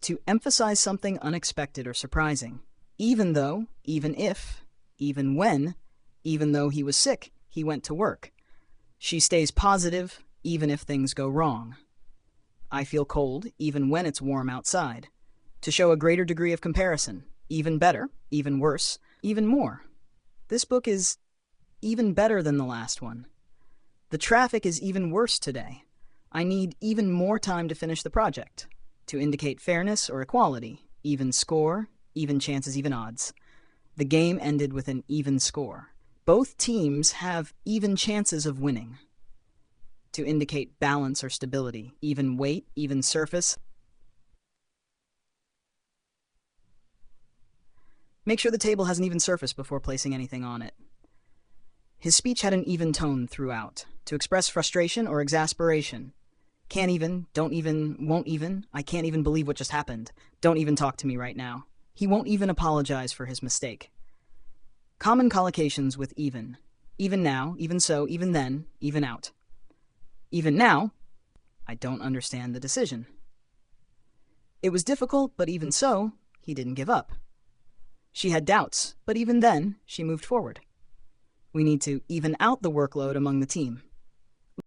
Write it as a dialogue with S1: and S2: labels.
S1: To emphasize something unexpected or surprising. Even though, even if, even when, even though he was sick, he went to work. She stays positive, even if things go wrong. I feel cold, even when it's warm outside. To show a greater degree of comparison. Even better, even worse, even more. This book is even better than the last one. The traffic is even worse today. I need even more time to finish the project. To indicate fairness or equality. Even score, even chances, even odds. The game ended with an even score. Both teams have even chances of winning. To indicate balance or stability. Even weight, even surface. Make sure the table has an even surface before placing anything on it. His speech had an even tone throughout, to express frustration or exasperation. Can't even, don't even, won't even, I can't even believe what just happened. Don't even talk to me right now. He won't even apologize for his mistake. Common collocations with even. Even now, even so, even then, even out. Even now, I don't understand the decision. It was difficult, but even so, he didn't give up. She had doubts, but even then, she moved forward. We need to even out the workload among the team.